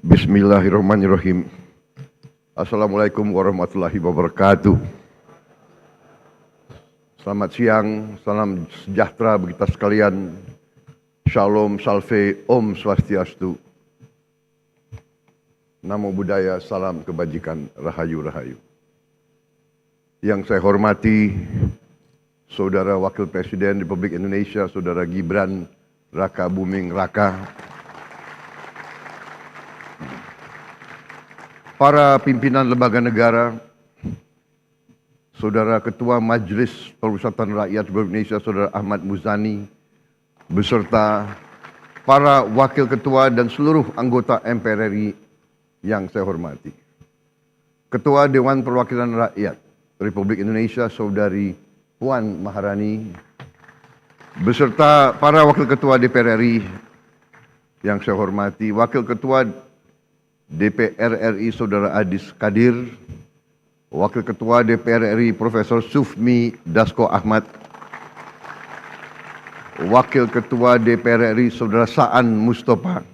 Bismillahirrahmanirrahim. Assalamualaikum warahmatullahi wabarakatuh. Selamat siang, salam sejahtera bagi kita sekalian. Shalom, salve, Om Swastiastu. Namo Buddhaya, salam kebajikan, rahayu rahayu. Yang saya hormati Saudara Wakil Presiden Republik Indonesia, Saudara Gibran Raka Buming Raka. Para pimpinan lembaga negara, Saudara Ketua Majelis Permusyawaratan Rakyat Republik Indonesia, Saudara Ahmad Muzani, beserta para wakil ketua dan seluruh anggota MPR RI yang saya hormati. Ketua Dewan Perwakilan Rakyat Republik Indonesia, Saudari Puan Maharani, beserta para wakil ketua DPR RI yang saya hormati, Wakil Ketua DPR RI Saudara Adis Kadir, Wakil Ketua DPR RI Profesor Sufmi Dasko Ahmad, Wakil Ketua DPR RI Saudara Saan Mustafa,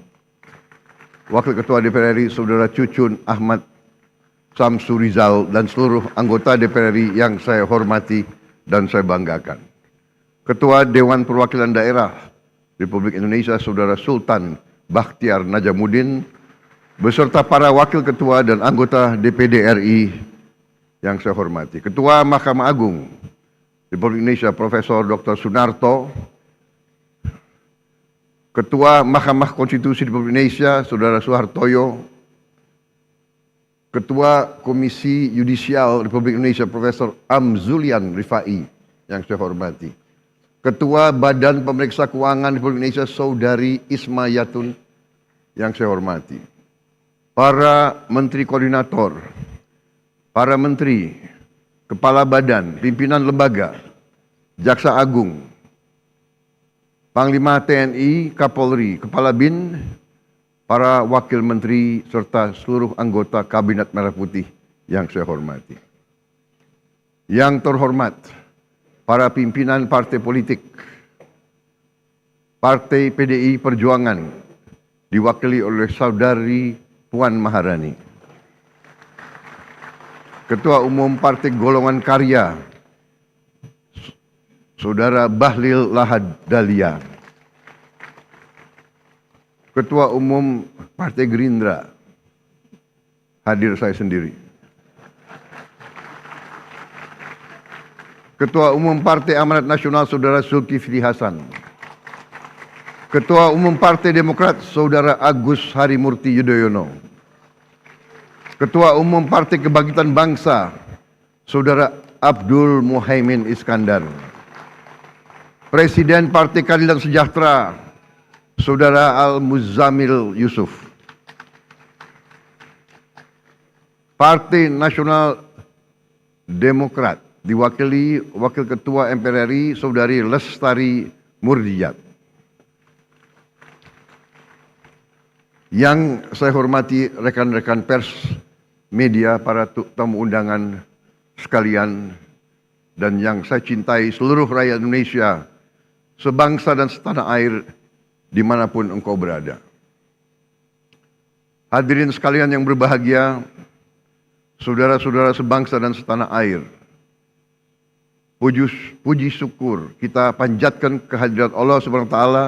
Wakil Ketua DPR RI Saudara Cucun Ahmad Samsurizal, dan seluruh anggota DPR RI yang saya hormati dan saya banggakan. Ketua Dewan Perwakilan Daerah Republik Indonesia Saudara Sultan Bakhtiar Najamuddin, beserta para wakil ketua dan anggota DPD RI yang saya hormati. Ketua Mahkamah Agung Republik Indonesia Profesor Dr. Sunarto, Ketua Mahkamah Konstitusi Republik Indonesia Saudara Suhartoyo, Ketua Komisi Yudisial Republik Indonesia Profesor Amzulian Rifai yang saya hormati. Ketua Badan Pemeriksa Keuangan Republik Indonesia Saudari Isma Yatun yang saya hormati. Para Menteri Koordinator, para Menteri, Kepala Badan, Pimpinan Lembaga, Jaksa Agung, Panglima TNI, Kapolri, Kepala BIN, para Wakil Menteri, serta seluruh anggota Kabinet Merah Putih yang saya hormati. Yang terhormat, para pimpinan partai politik, Partai PDI Perjuangan, diwakili oleh Saudari Puan Maharani. Ketua Umum Partai Golongan Karya, Saudara Bahlil Lahadalia. Ketua Umum Partai Gerindra, hadir saya sendiri. Ketua Umum Partai Amanat Nasional Saudara Zulkifli Hasan. Ketua Umum Partai Demokrat Saudara Agus Harimurti Yudhoyono. Ketua Umum Partai Kebangkitan Bangsa Saudara Abdul Muhaimin Iskandar. Presiden Partai Keadilan Sejahtera Saudara Al-Muzammil Yusuf. Partai Nasional Demokrat diwakili Wakil Ketua MPR RI Saudari Lestari Murdiyat. Yang saya hormati rekan-rekan pers, media, para tamu undangan sekalian, dan yang saya cintai seluruh rakyat Indonesia, sebangsa dan setanah air, dimanapun engkau berada. Hadirin sekalian yang berbahagia, saudara-saudara sebangsa dan setanah air, puji syukur kita panjatkan kehadirat Allah Subhanahu wa Ta'ala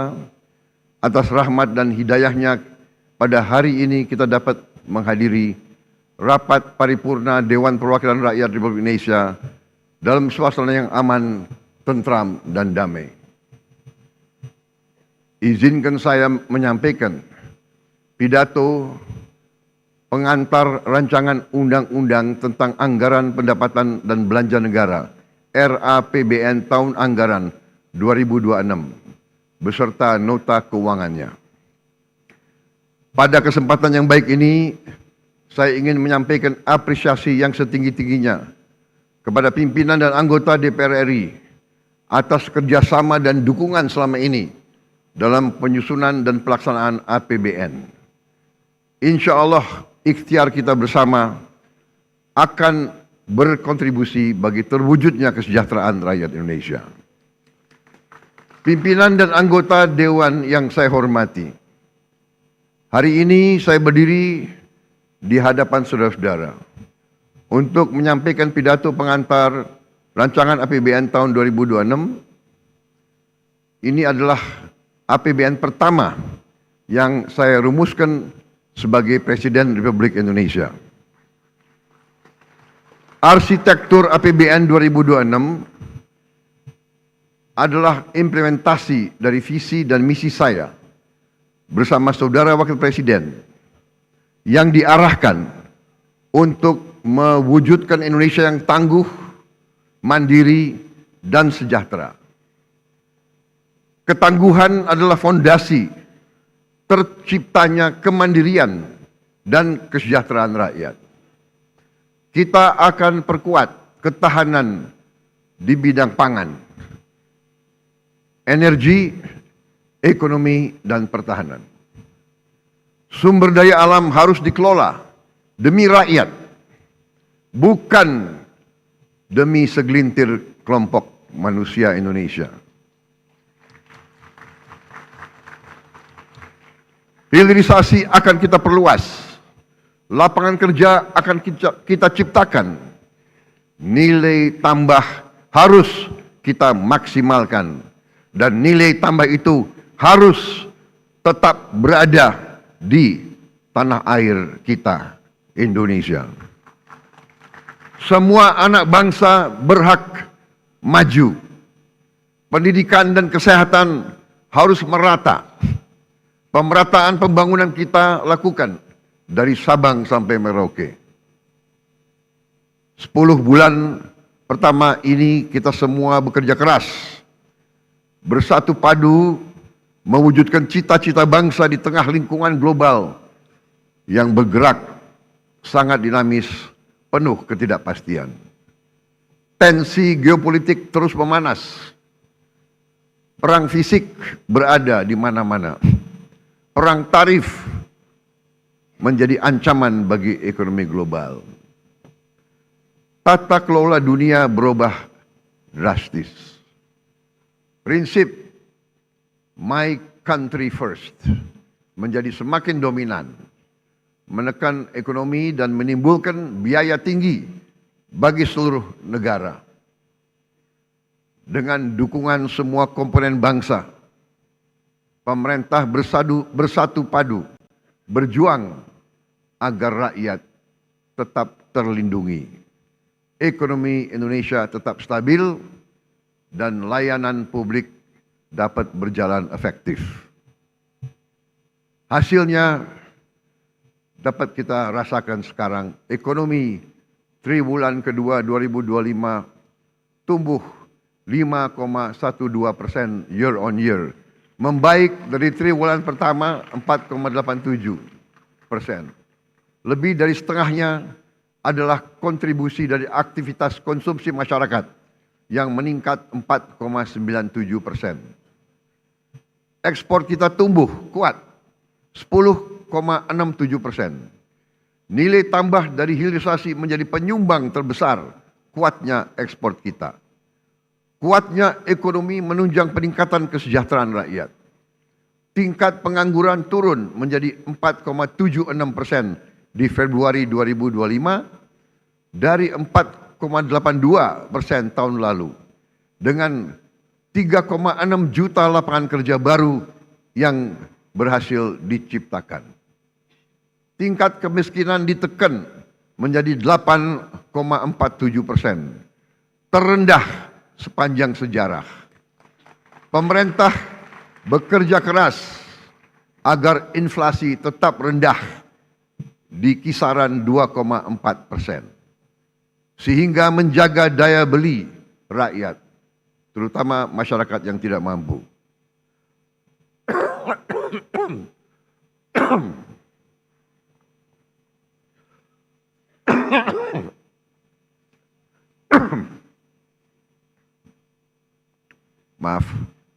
atas rahmat dan hidayahnya. Pada hari ini kita dapat menghadiri rapat paripurna Dewan Perwakilan Rakyat Republik Indonesia dalam suasana yang aman, tentram, dan damai. Izinkan saya menyampaikan pidato pengantar rancangan undang-undang tentang anggaran pendapatan dan belanja negara RAPBN tahun anggaran 2026 beserta nota keuangannya. Pada kesempatan yang baik ini, saya ingin menyampaikan apresiasi yang setinggi-tingginya kepada pimpinan dan anggota DPR RI atas kerjasama dan dukungan selama ini dalam penyusunan dan pelaksanaan APBN. Insya Allah, ikhtiar kita bersama akan berkontribusi bagi terwujudnya kesejahteraan rakyat Indonesia. Pimpinan dan anggota Dewan yang saya hormati, Hari ini saya berdiri di hadapan saudara-saudara untuk menyampaikan pidato pengantar rancangan APBN tahun 2026. Ini adalah APBN pertama yang saya rumuskan sebagai Presiden Republik Indonesia. Arsitektur APBN 2026 adalah implementasi dari visi dan misi saya bersama saudara Wakil Presiden yang diarahkan untuk mewujudkan Indonesia yang tangguh, mandiri, dan sejahtera. Ketangguhan adalah fondasi terciptanya kemandirian dan kesejahteraan rakyat. Kita akan perkuat ketahanan di bidang pangan, energi, ekonomi, dan pertahanan. Sumber daya alam harus dikelola demi rakyat, bukan demi segelintir kelompok manusia Indonesia. Hilirisasi akan kita perluas, lapangan kerja akan kita ciptakan, nilai tambah harus kita maksimalkan, dan nilai tambah itu harus tetap berada di tanah air kita, Indonesia. Semua anak bangsa berhak maju. Pendidikan dan kesehatan harus merata. Pemerataan pembangunan kita lakukan dari Sabang sampai Merauke. 10 bulan pertama ini kita semua bekerja keras, bersatu padu mewujudkan cita-cita bangsa di tengah lingkungan global yang bergerak sangat dinamis, penuh ketidakpastian. Tensi geopolitik terus memanas. Perang fisik berada di mana-mana. Perang tarif menjadi ancaman bagi ekonomi global. Tata kelola dunia berubah drastis. Prinsip my country first menjadi semakin dominan, menekan ekonomi dan menimbulkan biaya tinggi bagi seluruh negara. Dengan dukungan semua komponen bangsa, pemerintah bersatu padu berjuang agar rakyat tetap terlindungi, ekonomi Indonesia tetap stabil, dan layanan publik dapat berjalan efektif. Hasilnya dapat kita rasakan sekarang. Ekonomi triwulan kedua 2025 tumbuh 5,12% year on year. Membaik dari triwulan pertama 4,87%. Lebih dari setengahnya adalah kontribusi dari aktivitas konsumsi masyarakat yang meningkat 4,97%. Ekspor kita tumbuh kuat 10,67%. Nilai tambah dari hilirisasi menjadi penyumbang terbesar kuatnya ekspor kita. Kuatnya ekonomi menunjang peningkatan kesejahteraan rakyat. Tingkat pengangguran turun menjadi 4,76% di Februari 2025 dari 4,82% tahun lalu. Dengan 3,6 juta lapangan kerja baru yang berhasil diciptakan. Tingkat kemiskinan ditekan menjadi 8,47%. Terendah sepanjang sejarah. Pemerintah bekerja keras agar inflasi tetap rendah di kisaran 2,4%. Sehingga menjaga daya beli rakyat, terutama masyarakat yang tidak mampu. Maaf,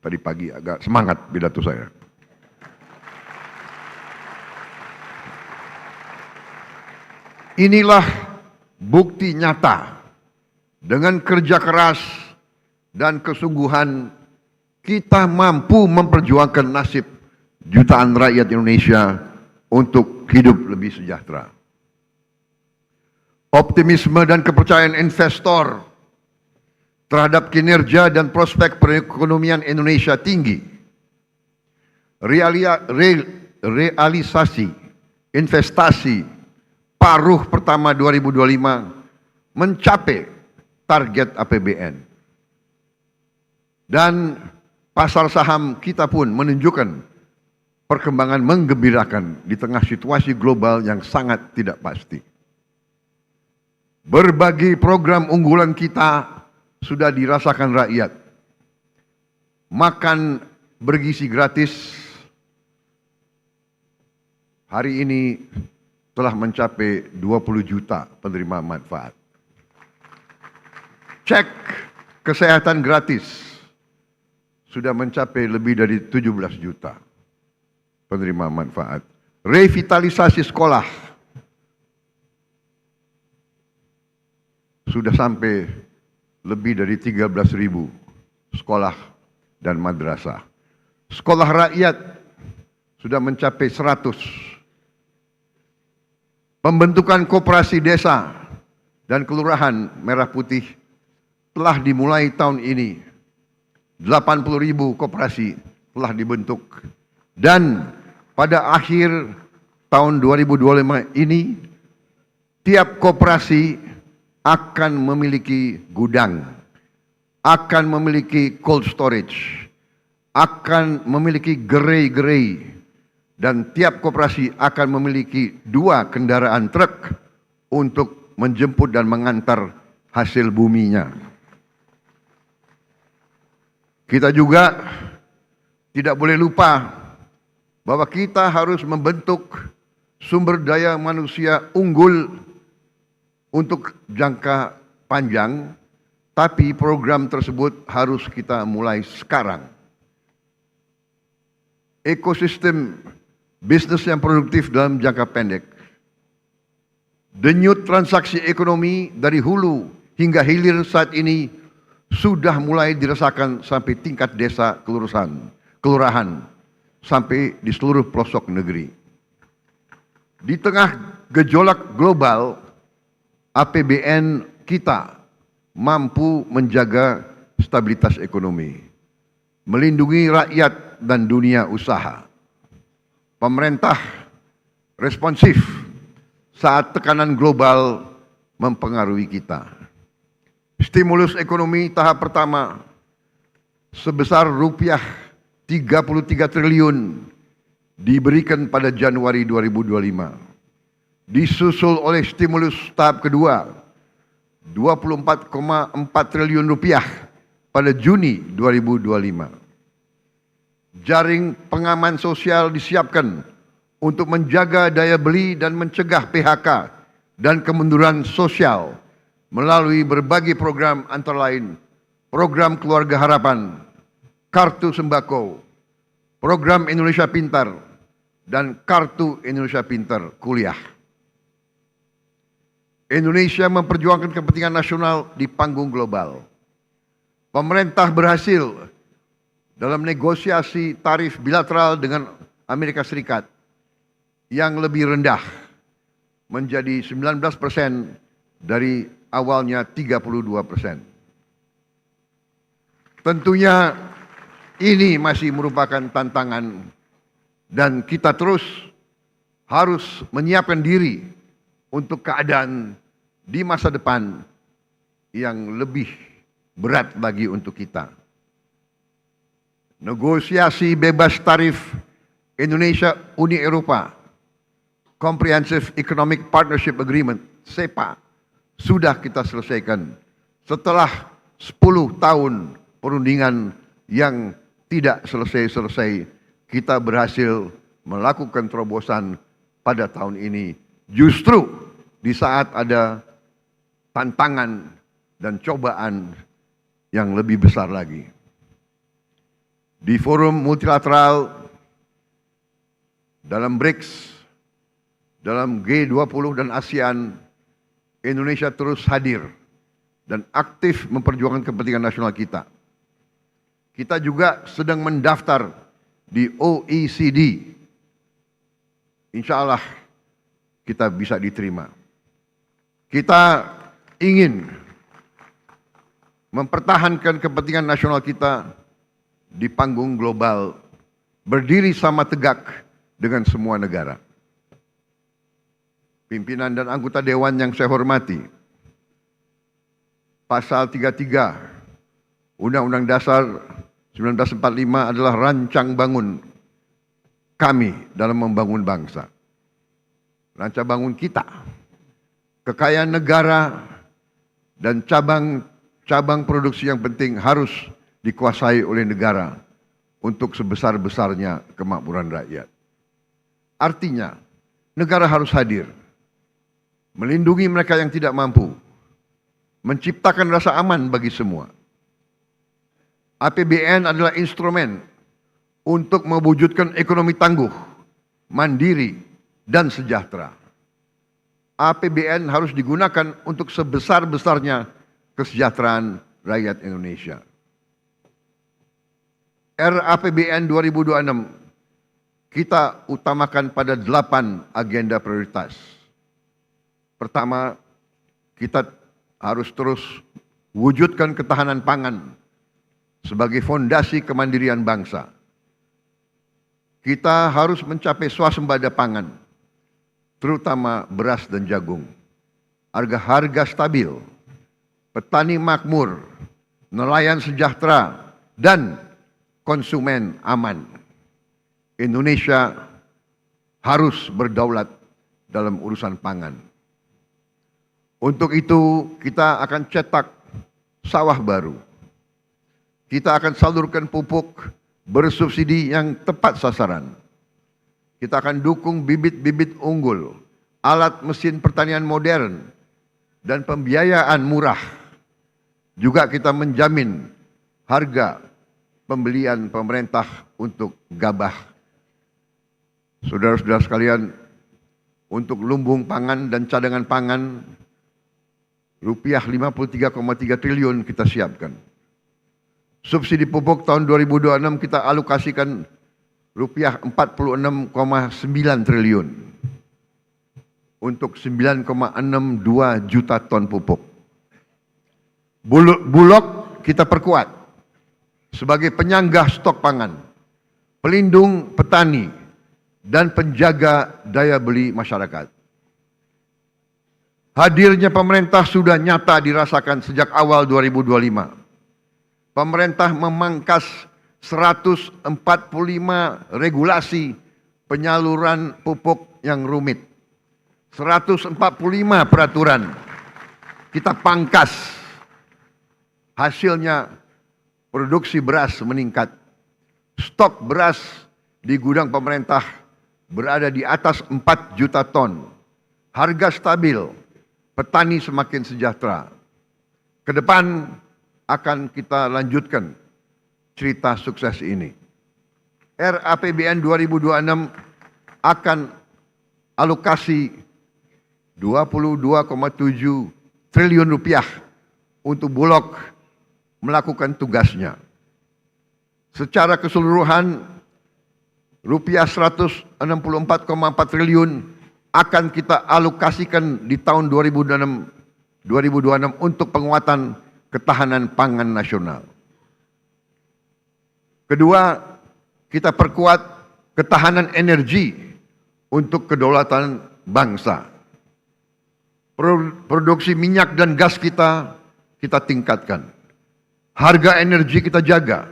tadi pagi agak semangat pidato saya. Inilah bukti nyata dengan kerja keras dan kesungguhan kita mampu memperjuangkan nasib jutaan rakyat Indonesia untuk hidup lebih sejahtera. Optimisme dan kepercayaan investor terhadap kinerja dan prospek perekonomian Indonesia tinggi. Realisasi investasi paruh pertama 2025 mencapai target APBN. Dan pasar saham kita pun menunjukkan perkembangan menggembirakan di tengah situasi global yang sangat tidak pasti. Berbagai program unggulan kita sudah dirasakan rakyat. Makan bergizi gratis hari ini telah mencapai 20 juta penerima manfaat. Cek kesehatan gratis sudah mencapai lebih dari 17 juta penerima manfaat. Revitalisasi sekolah sudah sampai lebih dari 13.000 sekolah dan madrasah. Sekolah rakyat sudah mencapai 100. Pembentukan koperasi desa dan kelurahan Merah Putih telah dimulai tahun ini. 80.000 koperasi telah dibentuk. Dan pada akhir tahun 2025 ini, tiap koperasi akan memiliki gudang, akan memiliki cold storage, akan memiliki gerai-gerai, dan tiap koperasi akan memiliki 2 kendaraan truk untuk menjemput dan mengantar hasil buminya. Kita juga tidak boleh lupa bahwa kita harus membentuk sumber daya manusia unggul untuk jangka panjang, tapi program tersebut harus kita mulai sekarang. Ekosistem bisnis yang produktif dalam jangka pendek. Denyut transaksi ekonomi dari hulu hingga hilir saat ini sudah mulai dirasakan sampai tingkat desa, kelurahan, sampai di seluruh pelosok negeri. Di tengah gejolak global, APBN kita mampu menjaga stabilitas ekonomi, melindungi rakyat dan dunia usaha. Pemerintah responsif saat tekanan global mempengaruhi kita. Stimulus ekonomi tahap pertama sebesar rupiah 33 triliun diberikan pada Januari 2025. Disusul oleh stimulus tahap kedua 24,4 triliun rupiah pada Juni 2025. Jaring pengaman sosial disiapkan untuk menjaga daya beli dan mencegah PHK dan kemunduran sosial melalui berbagai program antara lain program Keluarga Harapan, Kartu Sembako, program Indonesia Pintar, dan Kartu Indonesia Pintar Kuliah. Indonesia memperjuangkan kepentingan nasional di panggung global. Pemerintah berhasil dalam negosiasi tarif bilateral dengan Amerika Serikat yang lebih rendah menjadi 19% dari awalnya 32%. Tentunya ini masih merupakan tantangan dan kita terus harus menyiapkan diri untuk keadaan di masa depan yang lebih berat lagi untuk kita. Negosiasi bebas tarif Indonesia-Uni Eropa, Comprehensive Economic Partnership Agreement, CEPA, sudah kita selesaikan setelah 10 tahun perundingan yang tidak selesai-selesai. Kita berhasil melakukan terobosan pada tahun ini. Justru di saat ada tantangan dan cobaan yang lebih besar lagi. Di forum multilateral, dalam BRICS, dalam G20 dan ASEAN, Indonesia terus hadir dan aktif memperjuangkan kepentingan nasional kita. Kita juga sedang mendaftar di OECD insya Allah kita bisa diterima. Kita ingin mempertahankan kepentingan nasional kita di panggung global, berdiri sama tegak dengan semua negara. Pimpinan dan anggota Dewan yang saya hormati, Pasal 33 Undang-Undang Dasar 1945 adalah rancang bangun kami dalam membangun bangsa. Rancang bangun kita, kekayaan negara dan cabang produksi yang penting harus dikuasai oleh negara untuk sebesar-besarnya kemakmuran rakyat. Artinya, negara harus hadir, melindungi mereka yang tidak mampu, menciptakan rasa aman bagi semua. APBN adalah instrumen untuk mewujudkan ekonomi tangguh, mandiri, dan sejahtera. APBN harus digunakan untuk sebesar-besarnya kesejahteraan rakyat Indonesia. RAPBN 2026 kita utamakan pada 8 agenda prioritas. Pertama, kita harus terus wujudkan ketahanan pangan sebagai fondasi kemandirian bangsa. Kita harus mencapai swasembada pangan, terutama beras dan jagung. Harga stabil, petani makmur, nelayan sejahtera, dan konsumen aman. Indonesia harus berdaulat dalam urusan pangan. Untuk itu kita akan cetak sawah baru. Kita akan salurkan pupuk bersubsidi yang tepat sasaran. Kita akan dukung bibit-bibit unggul, alat mesin pertanian modern, dan pembiayaan murah. Juga kita menjamin harga pembelian pemerintah untuk gabah. Saudara-saudara sekalian, untuk lumbung pangan dan cadangan pangan, rupiah 53,3 triliun kita siapkan. Subsidi pupuk tahun 2026 kita alokasikan rupiah 46,9 triliun untuk 9,62 juta ton pupuk. Bulog kita perkuat sebagai penyangga stok pangan, pelindung petani, dan penjaga daya beli masyarakat. Hadirnya pemerintah sudah nyata dirasakan sejak awal 2025. Pemerintah memangkas 145 regulasi penyaluran pupuk yang rumit. 145 peraturan kita pangkas. Hasilnya produksi beras meningkat. Stok beras di gudang pemerintah berada di atas 4 juta ton. Harga stabil, petani semakin sejahtera. Ke depan akan kita lanjutkan cerita sukses ini. RAPBN 2026 akan alokasi 22,7 triliun rupiah untuk Bulog melakukan tugasnya. Secara keseluruhan rupiah 164,4 triliun akan kita alokasikan di tahun 2026 untuk penguatan ketahanan pangan nasional. Kedua, kita perkuat ketahanan energi untuk kedaulatan bangsa. Produksi minyak dan gas kita tingkatkan. Harga energi kita jaga.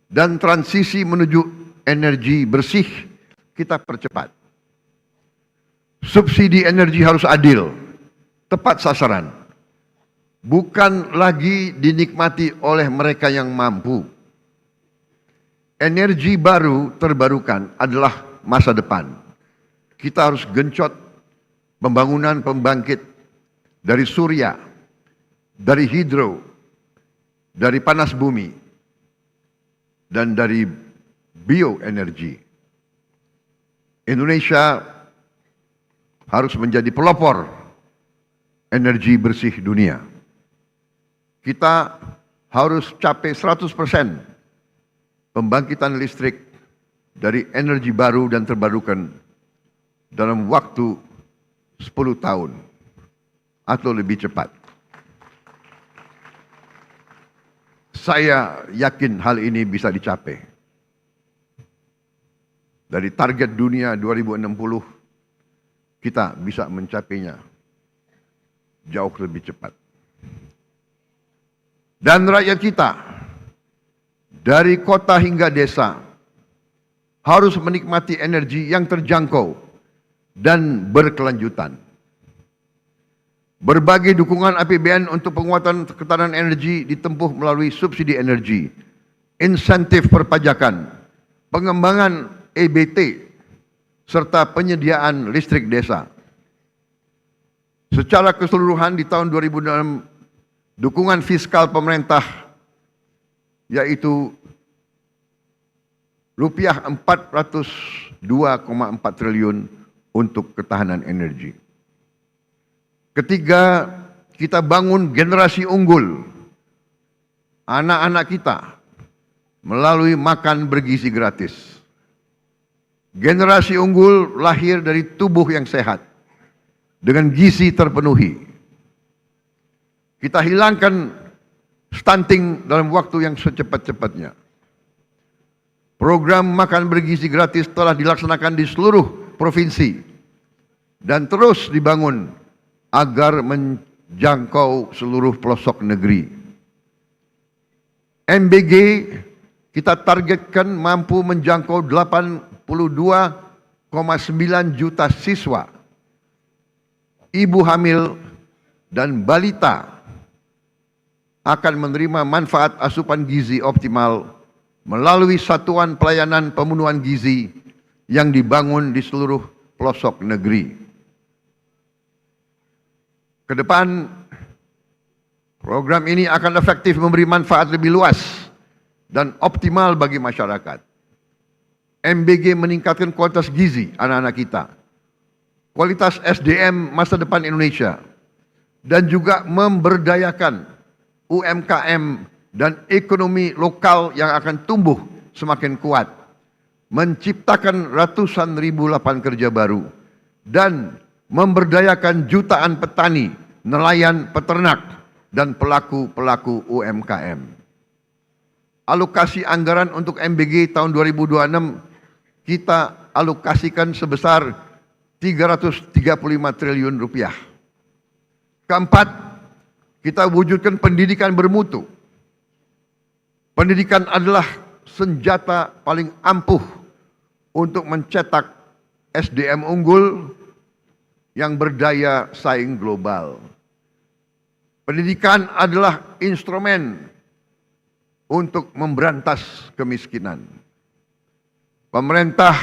Dan transisi menuju energi bersih kita percepat. Subsidi energi harus adil, tepat sasaran. Bukan lagi dinikmati oleh mereka yang mampu. Energi baru terbarukan adalah masa depan. Kita harus genjot pembangunan pembangkit dari surya, dari hidro, dari panas bumi, dan dari bioenergi. Indonesia harus menjadi pelopor energi bersih dunia. Kita harus capai 100% pembangkitan listrik dari energi baru dan terbarukan dalam waktu 10 tahun atau lebih cepat. Saya yakin hal ini bisa dicapai. Dari target dunia 2060, kita bisa mencapainya jauh lebih cepat. Dan rakyat kita, dari kota hingga desa, harus menikmati energi yang terjangkau dan berkelanjutan. Berbagai dukungan APBN untuk penguatan ketahanan energi ditempuh melalui subsidi energi, insentif perpajakan, pengembangan EBT, serta penyediaan listrik desa. Secara keseluruhan di tahun 2006, dukungan fiskal pemerintah yaitu rupiah 402,4 triliun untuk ketahanan energi. Ketiga, kita bangun generasi unggul, anak-anak kita, melalui makan bergizi gratis. Generasi unggul lahir dari tubuh yang sehat, dengan gizi terpenuhi. Kita hilangkan stunting dalam waktu yang secepat-cepatnya. Program makan bergizi gratis telah dilaksanakan di seluruh provinsi dan terus dibangun agar menjangkau seluruh pelosok negeri. MBG kita targetkan mampu menjangkau 82,9 juta siswa, ibu hamil dan balita akan menerima manfaat asupan gizi optimal melalui satuan pelayanan pemenuhan gizi yang dibangun di seluruh pelosok negeri. Ke depan, program ini akan efektif memberi manfaat lebih luas dan optimal bagi masyarakat. MBG meningkatkan kualitas gizi anak-anak kita, kualitas SDM masa depan Indonesia, dan juga memberdayakan UMKM dan ekonomi lokal yang akan tumbuh semakin kuat, menciptakan ratusan ribu lapangan kerja baru, dan memberdayakan jutaan petani, nelayan, peternak, dan pelaku-pelaku UMKM. Alokasi anggaran untuk MBG tahun 2026 kita alokasikan sebesar 335 triliun rupiah. Keempat, kita wujudkan pendidikan bermutu. Pendidikan adalah senjata paling ampuh untuk mencetak SDM unggul yang berdaya saing global. Pendidikan adalah instrumen untuk memberantas kemiskinan. Pemerintah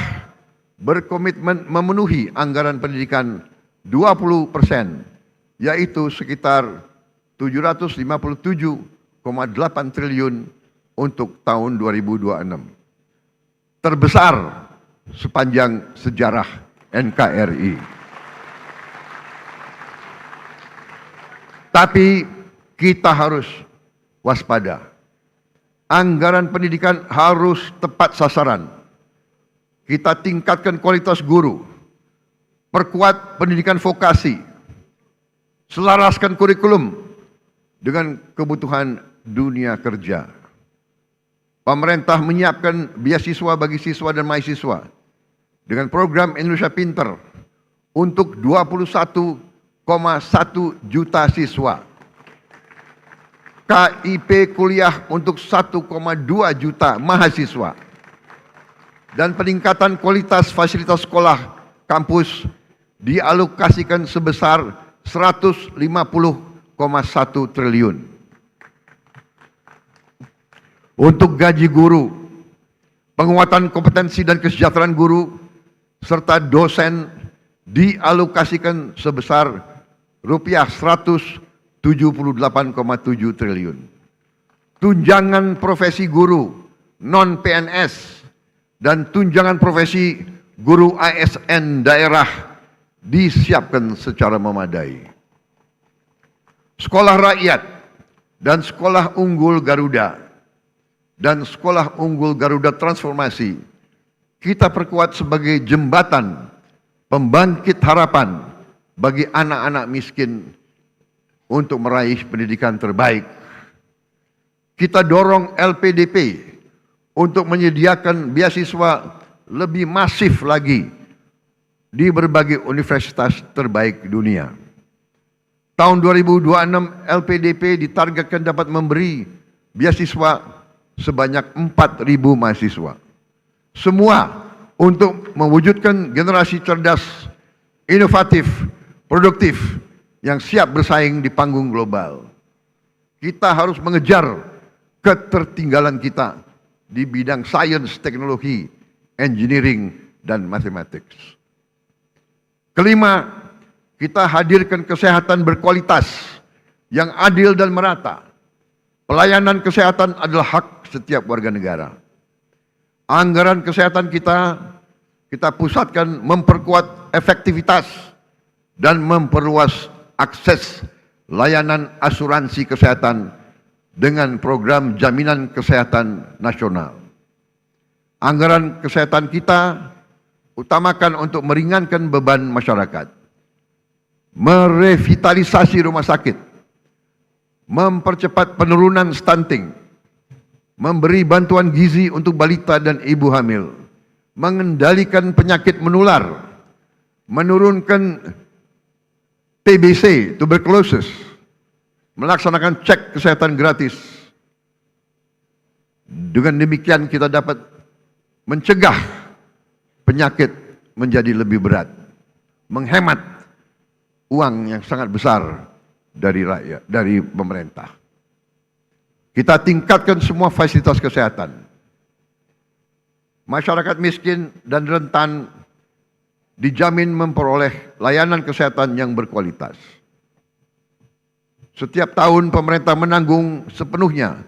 berkomitmen memenuhi anggaran pendidikan 20%, yaitu sekitar 757,8 triliun untuk tahun 2026. Terbesar sepanjang sejarah NKRI. Tapi kita harus waspada. Anggaran pendidikan harus tepat sasaran. Kita tingkatkan kualitas guru, perkuat pendidikan vokasi, selaraskan kurikulum dengan kebutuhan dunia kerja. Pemerintah menyiapkan beasiswa bagi siswa dan mahasiswa dengan program Indonesia Pinter untuk 21,1 juta siswa. KIP kuliah untuk 1,2 juta mahasiswa. Dan peningkatan kualitas fasilitas sekolah kampus dialokasikan sebesar 150,1 triliun. Untuk gaji guru, penguatan kompetensi dan kesejahteraan guru, serta dosen dialokasikan sebesar rupiah 178,7 triliun. Tunjangan profesi guru non-PNS dan tunjangan profesi guru ASN daerah disiapkan secara memadai. Sekolah rakyat dan sekolah unggul Garuda dan sekolah unggul Garuda Transformasi kita perkuat sebagai jembatan pembangkit harapan bagi anak-anak miskin untuk meraih pendidikan terbaik. Kita dorong LPDP untuk menyediakan beasiswa lebih masif lagi di berbagai universitas terbaik dunia. Tahun 2026 LPDP ditargetkan dapat memberi beasiswa sebanyak 4.000 mahasiswa. Semua untuk mewujudkan generasi cerdas, inovatif, produktif yang siap bersaing di panggung global. Kita harus mengejar ketertinggalan kita di bidang sains, teknologi, engineering, dan mathematics. Kelima, kita hadirkan kesehatan berkualitas yang adil dan merata. Pelayanan kesehatan adalah hak setiap warga negara. Anggaran kesehatan kita pusatkan memperkuat efektivitas dan memperluas akses layanan asuransi kesehatan dengan program jaminan kesehatan nasional. Anggaran kesehatan kita utamakan untuk meringankan beban masyarakat, merevitalisasi rumah sakit, mempercepat penurunan stunting, memberi bantuan gizi untuk balita dan ibu hamil, mengendalikan penyakit menular, menurunkan TBC, tuberculosis, melaksanakan cek kesehatan gratis. Dengan demikian kita dapat mencegah penyakit menjadi lebih berat, menghemat uang yang sangat besar dari rakyat, dari pemerintah. Kita tingkatkan semua fasilitas kesehatan. Masyarakat miskin dan rentan dijamin memperoleh layanan kesehatan yang berkualitas. Setiap tahun pemerintah menanggung sepenuhnya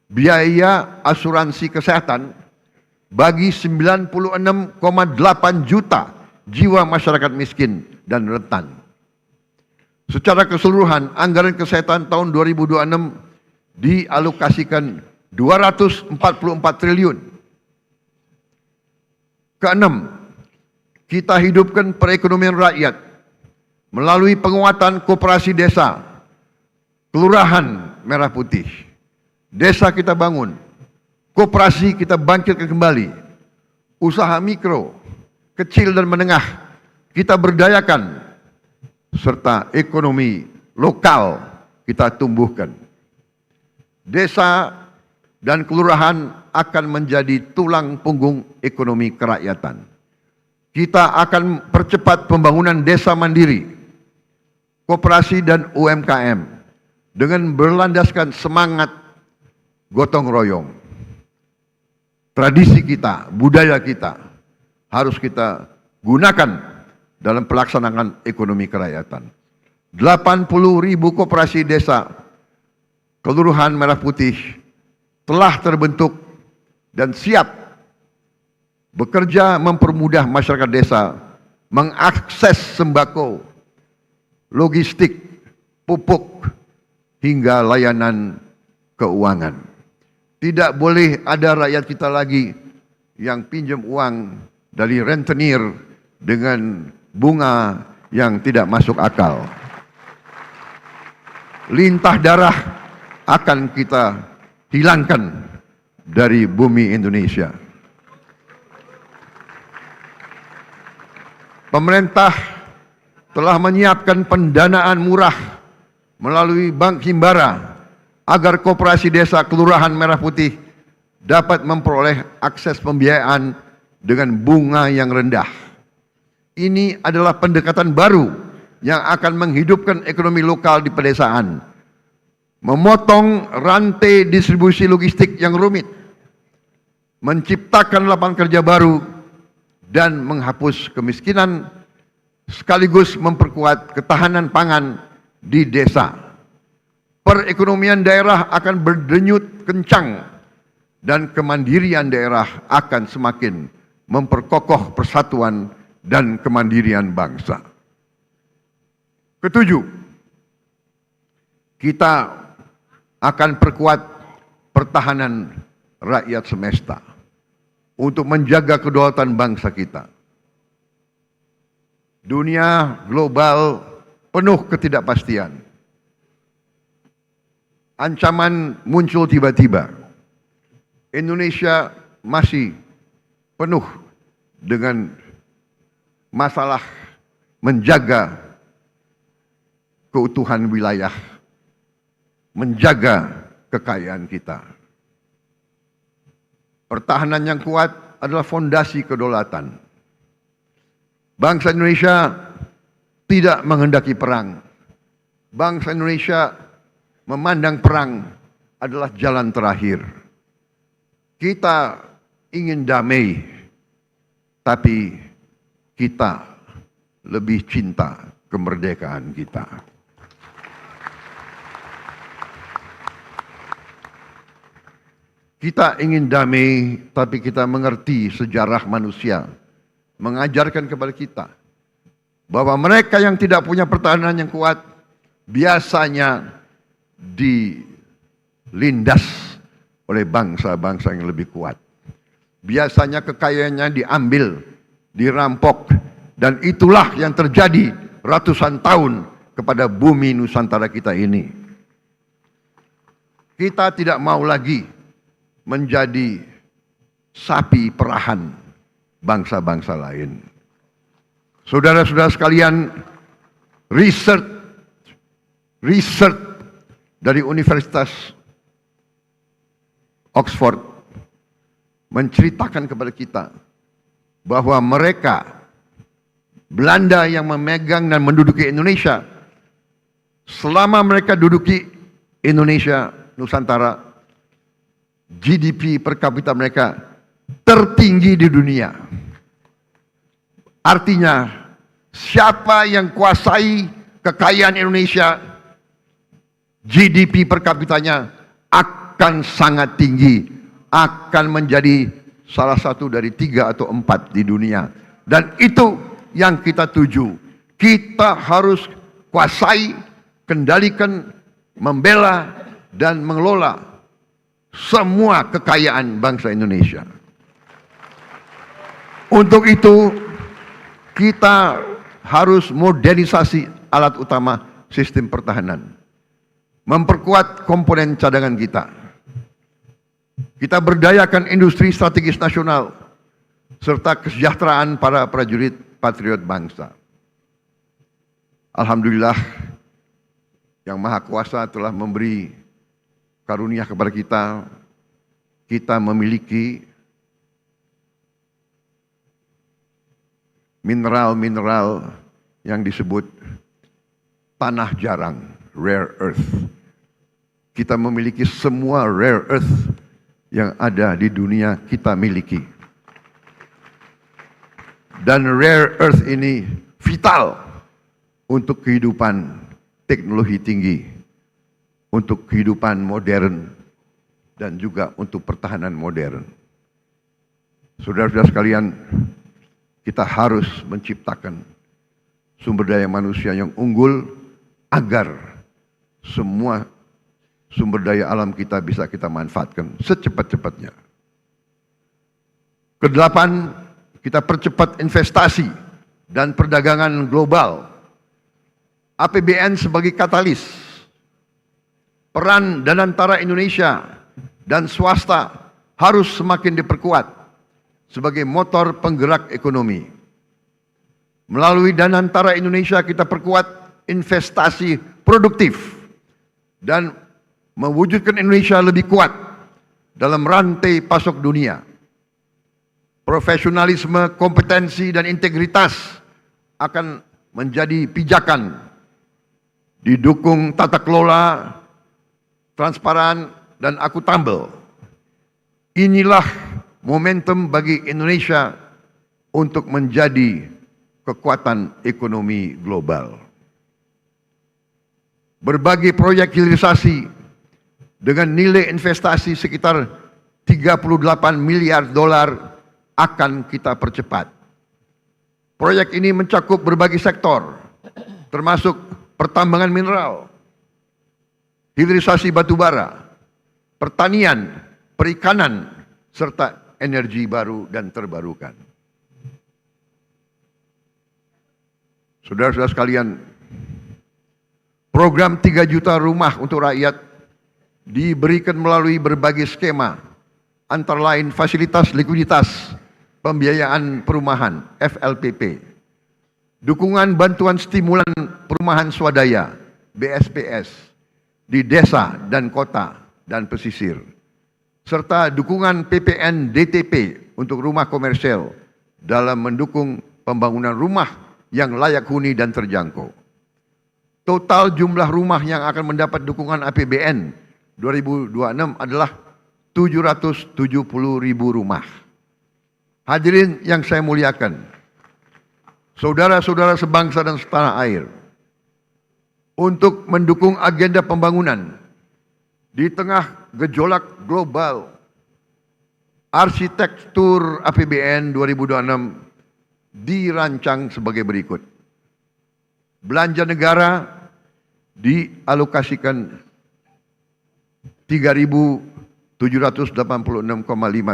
biaya asuransi kesehatan bagi 96,8 juta jiwa masyarakat miskin dan rentan. Secara keseluruhan, anggaran kesehatan tahun 2026 dialokasikan 244 triliun. Keenam, kita hidupkan perekonomian rakyat melalui penguatan koperasi desa, kelurahan merah putih. Desa kita bangun, koperasi kita bangkitkan kembali, usaha mikro, kecil dan menengah kita berdayakan, serta ekonomi lokal kita tumbuhkan. Desa dan kelurahan akan menjadi tulang punggung ekonomi kerakyatan. Kita akan percepat pembangunan desa mandiri, koperasi dan UMKM dengan berlandaskan semangat gotong royong. Tradisi kita, budaya kita harus kita gunakan dalam pelaksanaan ekonomi kerakyatan. 80.000 koperasi desa Kelurahan Merah Putih telah terbentuk dan siap bekerja mempermudah masyarakat desa mengakses sembako, logistik, pupuk, hingga layanan keuangan. Tidak boleh ada rakyat kita lagi yang pinjam uang dari rentenir dengan bunga yang tidak masuk akal. Lintah darah akan kita hilangkan dari bumi Indonesia. Pemerintah telah menyiapkan pendanaan murah melalui Bank Himbara agar koperasi desa Kelurahan Merah Putih dapat memperoleh akses pembiayaan dengan bunga yang rendah. Ini adalah pendekatan baru yang akan menghidupkan ekonomi lokal di pedesaan, memotong rantai distribusi logistik yang rumit, menciptakan lapangan kerja baru, dan menghapus kemiskinan, sekaligus memperkuat ketahanan pangan di desa. Perekonomian daerah akan berdenyut kencang dan kemandirian daerah akan semakin memperkokoh persatuan dan kemandirian bangsa. Ketujuh, kita akan perkuat pertahanan rakyat semesta untuk menjaga kedaulatan bangsa kita. Dunia global penuh ketidakpastian. Ancaman muncul tiba-tiba. Indonesia masih penuh dengan masalah menjaga keutuhan wilayah, menjaga kekayaan kita. Pertahanan yang kuat adalah fondasi kedaulatan. Bangsa Indonesia tidak menghendaki perang. Bangsa Indonesia memandang perang adalah jalan terakhir. Kita ingin damai, tapi kita lebih cinta kemerdekaan kita. Kita ingin damai, tapi kita mengerti sejarah manusia, mengajarkan kepada kita bahwa mereka yang tidak punya pertahanan yang kuat biasanya dilindas oleh bangsa-bangsa yang lebih kuat. Biasanya kekayaannya diambil, dirampok, dan itulah yang terjadi ratusan tahun kepada bumi Nusantara kita ini. Kita tidak mau lagi menjadi sapi perahan bangsa-bangsa lain. Saudara-saudara sekalian, riset dari Universitas Oxford menceritakan kepada kita bahwa mereka, Belanda yang memegang dan menduduki Indonesia, selama mereka duduki Indonesia, Nusantara, GDP per kapita mereka tertinggi di dunia. Artinya, siapa yang kuasai kekayaan Indonesia, GDP per kapitanya akan sangat tinggi, akan menjadi salah satu dari 3 atau 4 di dunia. Dan itu yang kita tuju. Kita harus kuasai, kendalikan, membela, dan mengelola semua kekayaan bangsa Indonesia. Untuk itu, kita harus modernisasi alat utama sistem pertahanan. Memperkuat komponen cadangan kita. Kita berdayakan industri strategis nasional serta kesejahteraan para prajurit patriot bangsa. Alhamdulillah, Yang Maha Kuasa telah memberi karunia kepada kita. Kita memiliki mineral-mineral yang disebut tanah jarang, rare earth. Kita memiliki semua rare earth yang ada di dunia kita miliki. Dan rare earth ini vital untuk kehidupan teknologi tinggi, untuk kehidupan modern, dan juga untuk pertahanan modern. Saudara-saudara sekalian, kita harus menciptakan sumber daya manusia yang unggul agar semua sumber daya alam kita bisa kita manfaatkan secepat-cepatnya. Kedelapan, kita percepat investasi dan perdagangan global. APBN sebagai katalis. Peran dan antara Indonesia dan swasta harus semakin diperkuat sebagai motor penggerak ekonomi. Melalui Danantara Indonesia kita perkuat investasi produktif dan mewujudkan Indonesia lebih kuat dalam rantai pasok dunia. Profesionalisme, kompetensi, dan integritas akan menjadi pijakan. Didukung tata kelola, transparan, dan akuntabel. Inilah momentum bagi Indonesia untuk menjadi kekuatan ekonomi global. Berbagai proyek hilirisasi dengan nilai investasi sekitar 38 miliar dolar akan kita percepat. Proyek ini mencakup berbagai sektor, termasuk pertambangan mineral, hilirisasi batubara, pertanian, perikanan, serta energi baru dan terbarukan. Saudara-saudara sekalian, program 3 juta rumah untuk rakyat diberikan melalui berbagai skema, antara lain fasilitas likuiditas pembiayaan perumahan FLPP, dukungan bantuan stimulan perumahan swadaya BSPS di desa dan kota dan pesisir, serta dukungan PPN DTP untuk rumah komersial dalam mendukung pembangunan rumah yang layak huni dan terjangkau. Total jumlah rumah yang akan mendapat dukungan APBN 2026 adalah 770.000 rumah. Hadirin yang saya muliakan, saudara-saudara sebangsa dan setanah air, untuk mendukung agenda pembangunan di tengah gejolak global, arsitektur APBN 2026 dirancang sebagai berikut. Belanja negara dialokasikan 3.786,5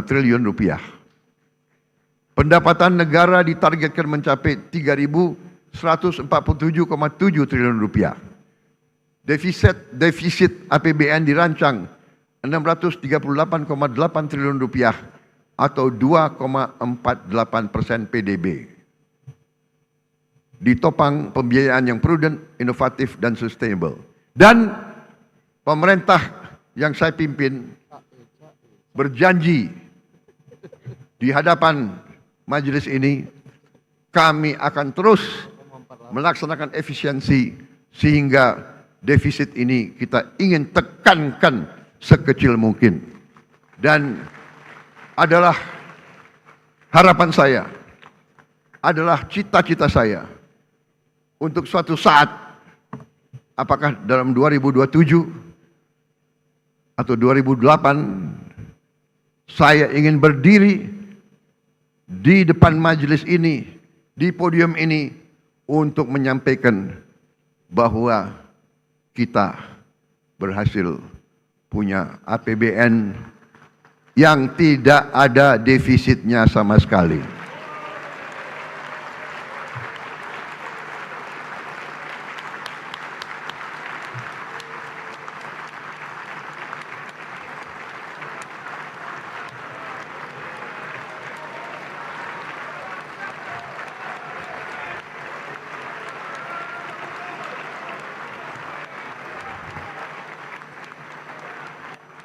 triliun rupiah. Pendapatan negara ditargetkan mencapai 3.147,7 triliun rupiah. Defisit APBN dirancang 638,8 triliun rupiah atau 2,48% PDB. Ditopang pembiayaan yang prudent, inovatif, dan sustainable. Dan pemerintah yang saya pimpin berjanji di hadapan majelis ini, kami akan terus melaksanakan efisiensi sehingga defisit ini kita ingin tekankan sekecil mungkin. Dan adalah harapan saya, adalah cita-cita saya untuk suatu saat, apakah dalam 2027 atau 2008, saya ingin berdiri di depan majelis ini, di podium ini, untuk menyampaikan bahwa kita berhasil punya APBN yang tidak ada defisitnya sama sekali.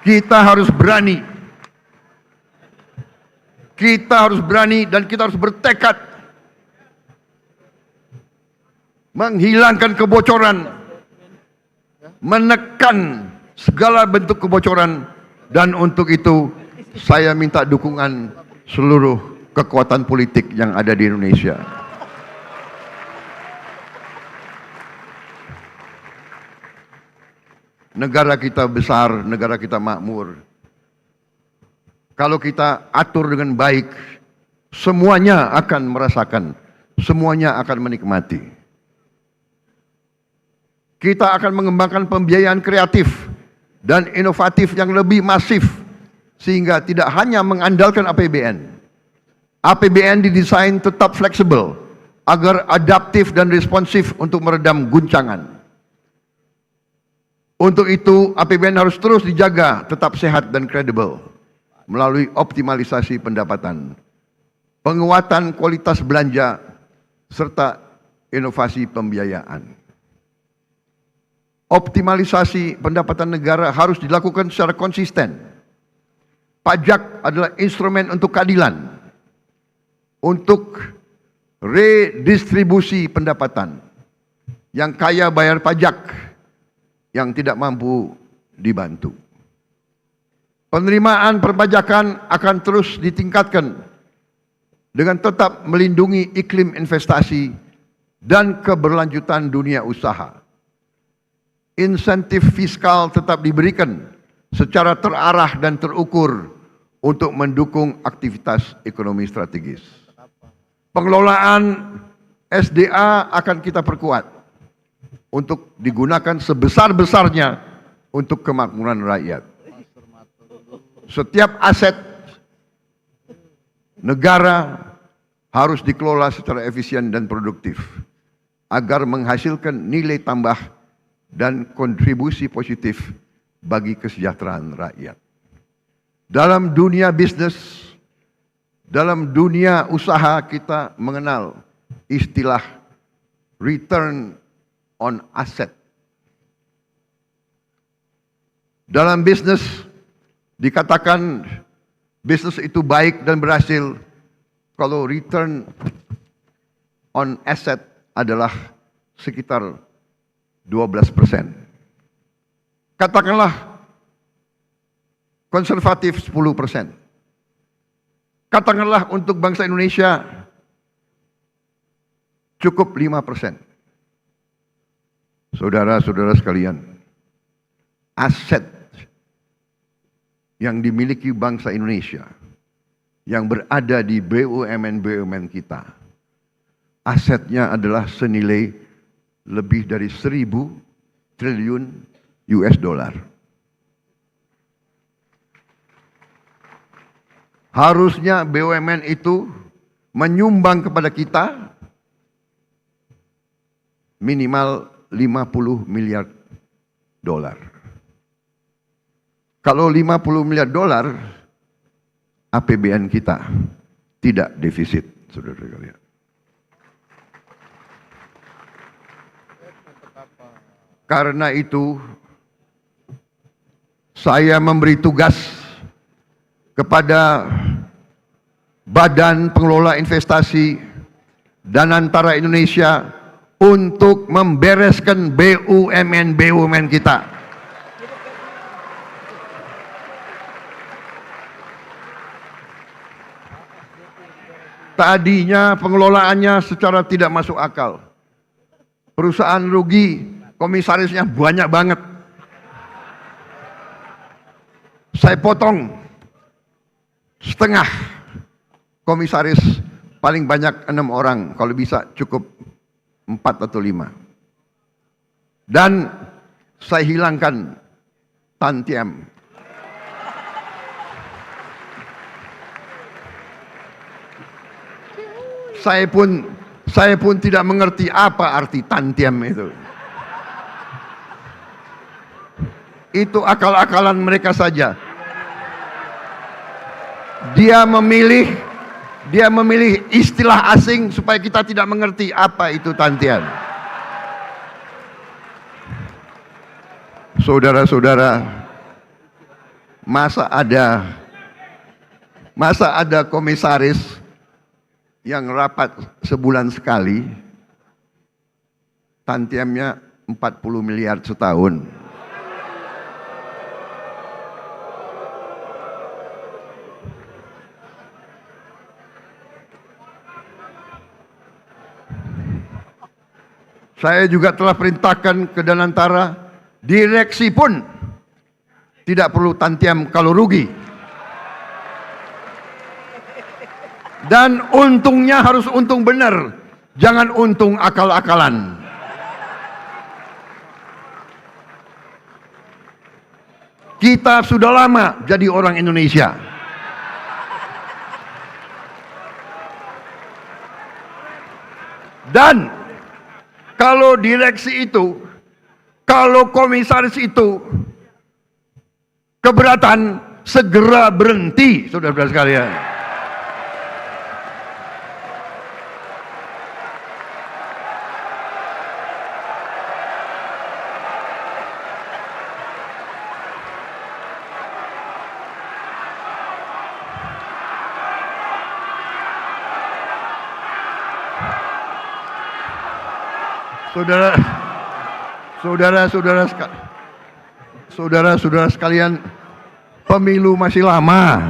Kita harus berani. Kita harus berani dan kita harus bertekad menghilangkan kebocoran, menekan segala bentuk kebocoran, dan untuk itu saya minta dukungan seluruh kekuatan politik yang ada di Indonesia. Negara kita besar, negara kita makmur. Kalau kita atur dengan baik, semuanya akan merasakan, semuanya akan menikmati. Kita akan mengembangkan pembiayaan kreatif dan inovatif yang lebih masif, sehingga tidak hanya mengandalkan APBN. APBN didesain tetap fleksibel, agar adaptif dan responsif untuk meredam guncangan. Untuk itu, APBN harus terus dijaga tetap sehat dan kredibel melalui optimalisasi pendapatan, penguatan kualitas belanja, serta inovasi pembiayaan. Optimalisasi pendapatan negara harus dilakukan secara konsisten. Pajak adalah instrumen untuk keadilan, untuk redistribusi pendapatan. Yang kaya bayar pajak, yang tidak mampu dibantu. Penerimaan perpajakan akan terus ditingkatkan dengan tetap melindungi iklim investasi dan keberlanjutan dunia usaha. Insentif fiskal tetap diberikan secara terarah dan terukur untuk mendukung aktivitas ekonomi strategis. Pengelolaan SDA akan kita perkuat untuk digunakan sebesar-besarnya untuk kemakmuran rakyat. Setiap aset negara harus dikelola secara efisien dan produktif. agar menghasilkan nilai tambah dan kontribusi positif bagi kesejahteraan rakyat. Dalam dunia bisnis, dalam dunia usaha kita mengenal istilah return on asset. Dalam bisnis dikatakan bisnis itu baik dan berhasil kalau return on asset adalah sekitar 12%. Katakanlah konservatif 10%. Katakanlah untuk bangsa Indonesia cukup 5%. Saudara-saudara sekalian, aset yang dimiliki bangsa Indonesia yang berada di BUMN-BUMN kita, asetnya adalah senilai lebih dari 1.000 triliun US dollar. Harusnya BUMN itu menyumbang kepada kita minimal 50 miliar dolar. Kalau 50 miliar dolar, APBN kita tidak defisit, saudara sekalian. Karena itu, saya memberi tugas kepada Badan Pengelola Investasi Danantara Indonesia untuk membereskan BUMN-BUMN kita. Tadinya pengelolaannya secara tidak masuk akal. Perusahaan rugi, komisarisnya banyak banget. Saya potong setengah komisaris, paling banyak 6 orang, kalau bisa cukup 4 atau 5. Dan saya hilangkan tantiem. Saya pun tidak mengerti apa arti tantiem itu. Itu akal-akalan mereka saja. Dia memilih istilah asing supaya kita tidak mengerti apa itu tantiem. Saudara-saudara, masa ada komisaris yang rapat sebulan sekali, tantiemnya 40 miliar setahun. Saya juga telah perintahkan ke Danantara, direksi pun tidak perlu tantiem kalau rugi. Dan untungnya harus untung benar, jangan untung akal-akalan. Kita sudah lama jadi orang Indonesia. Dan kalau direksi itu, kalau komisaris itu keberatan, segera berhenti, saudara-saudara sekalian. Saudara-saudara sekalian, pemilu masih lama.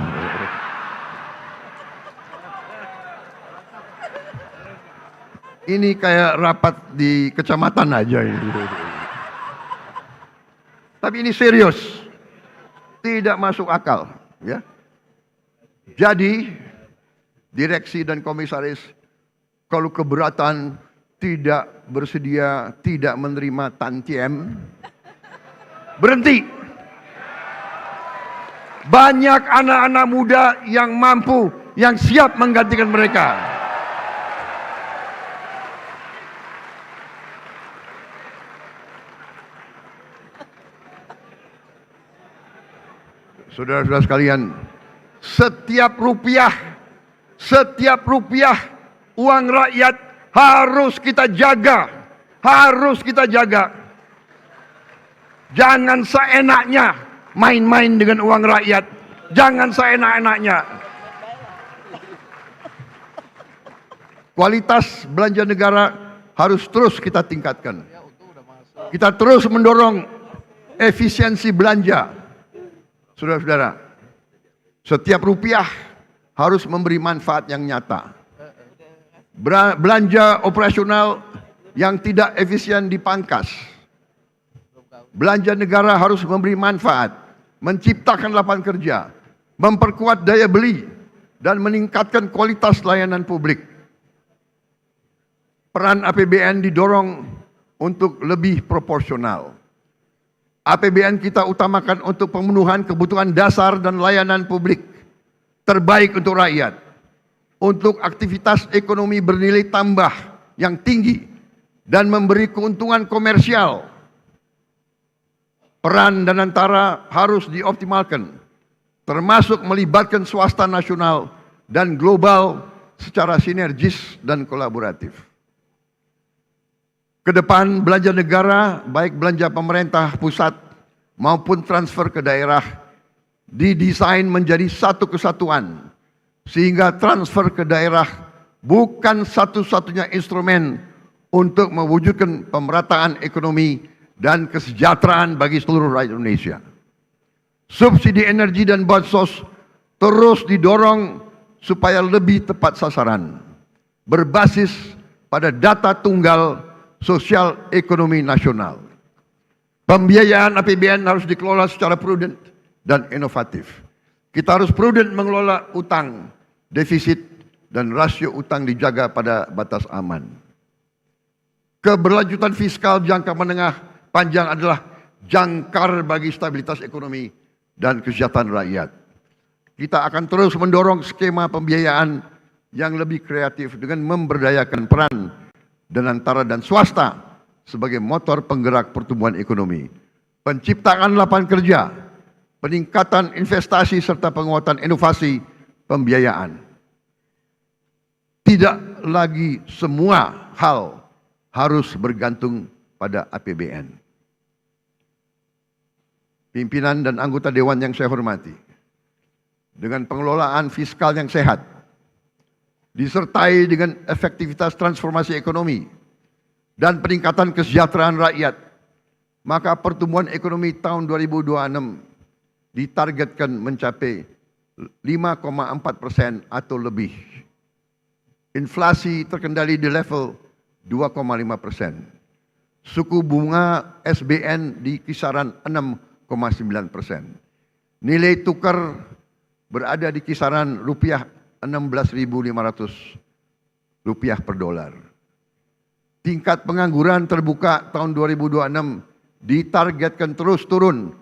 Ini kayak rapat di kecamatan aja ini. Tapi ini serius, tidak masuk akal, ya. Jadi direksi dan komisaris kalau keberatan, tidak bersedia, tidak menerima tantiem, berhenti. Banyak anak-anak muda yang mampu, yang siap menggantikan mereka. Saudara-saudara sekalian, setiap rupiah uang rakyat harus kita jaga. Harus kita jaga. Jangan seenaknya main-main dengan uang rakyat. Jangan seenak-enaknya. Kualitas belanja negara harus terus kita tingkatkan. Kita terus mendorong efisiensi belanja. Saudara-saudara, setiap rupiah harus memberi manfaat yang nyata. Belanja operasional yang tidak efisien dipangkas. Belanja negara harus memberi manfaat, menciptakan lapangan kerja, memperkuat daya beli, dan meningkatkan kualitas layanan publik. Peran APBN didorong untuk lebih proporsional. APBN kita utamakan untuk pemenuhan kebutuhan dasar dan layanan publik terbaik untuk rakyat, untuk aktivitas ekonomi bernilai tambah yang tinggi dan memberi keuntungan komersial. Peran Danantara harus dioptimalkan, termasuk melibatkan swasta nasional dan global secara sinergis dan kolaboratif. Kedepan belanja negara, baik belanja pemerintah pusat maupun transfer ke daerah, didesain menjadi satu kesatuan, sehingga transfer ke daerah bukan satu-satunya instrumen untuk mewujudkan pemerataan ekonomi dan kesejahteraan bagi seluruh rakyat Indonesia. Subsidi energi dan bansos terus didorong supaya lebih tepat sasaran, berbasis pada data tunggal sosial ekonomi nasional. Pembiayaan APBN harus dikelola secara prudent dan inovatif. Kita harus prudent mengelola utang, defisit, dan rasio utang dijaga pada batas aman. Keberlanjutan fiskal jangka menengah panjang adalah jangkar bagi stabilitas ekonomi dan kesejahteraan rakyat. Kita akan terus mendorong skema pembiayaan yang lebih kreatif dengan memberdayakan peran Danantara dan swasta sebagai motor penggerak pertumbuhan ekonomi, penciptaan lapangan kerja, peningkatan investasi serta penguatan inovasi pembiayaan. Tidak lagi semua hal harus bergantung pada APBN. Pimpinan dan anggota dewan yang saya hormati, dengan pengelolaan fiskal yang sehat, disertai dengan efektivitas transformasi ekonomi dan peningkatan kesejahteraan rakyat, maka pertumbuhan ekonomi tahun 2026 ditargetkan mencapai 5,4% atau lebih. Inflasi terkendali di level 2,5%. Suku bunga SBN di kisaran 6,9%. Nilai tukar berada di kisaran rupiah 16.500 rupiah per dolar. Tingkat pengangguran terbuka tahun 2026 ditargetkan terus turun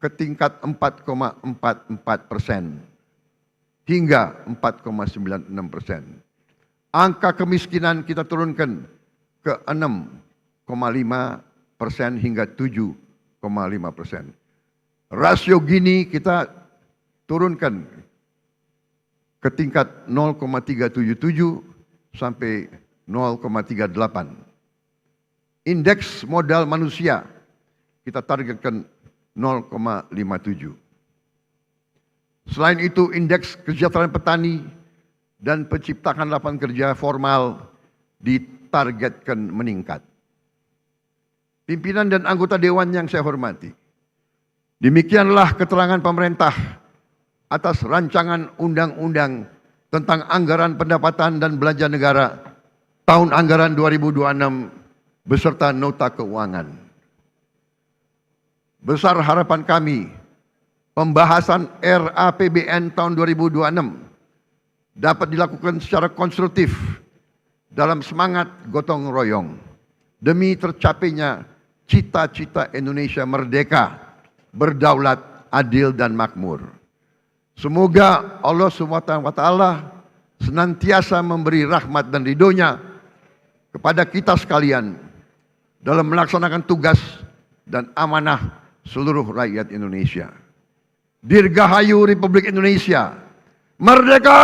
ke tingkat 4,44% hingga 4,96%. Angka kemiskinan kita turunkan ke 6,5% hingga 7,5%. Rasio Gini kita turunkan ke tingkat 0,377 sampai 0,38. Indeks modal manusia kita targetkan 0,57. Selain itu, indeks kesejahteraan petani dan penciptaan lapangan kerja formal ditargetkan meningkat. Pimpinan dan anggota dewan yang saya hormati, demikianlah keterangan pemerintah atas rancangan undang-undang tentang anggaran pendapatan dan belanja negara tahun anggaran 2026 beserta nota keuangan. Besar harapan kami pembahasan RAPBN tahun 2026 dapat dilakukan secara konstruktif dalam semangat gotong royong demi tercapainya cita-cita Indonesia merdeka, berdaulat, adil dan makmur. Semoga Allah SWT senantiasa memberi rahmat dan ridhonya kepada kita sekalian dalam melaksanakan tugas dan amanah seluruh rakyat Indonesia. Dirgahayu Republik Indonesia. Merdeka!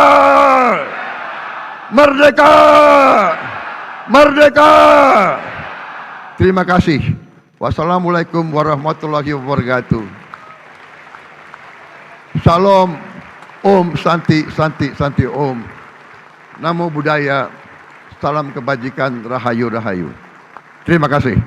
Merdeka! Merdeka! Terima kasih. Wassalamualaikum warahmatullahi wabarakatuh. Salam, Om Santi, Santi, Santi Om. Namo Buddhaya, salam kebajikan, Rahayu, Rahayu. Terima kasih.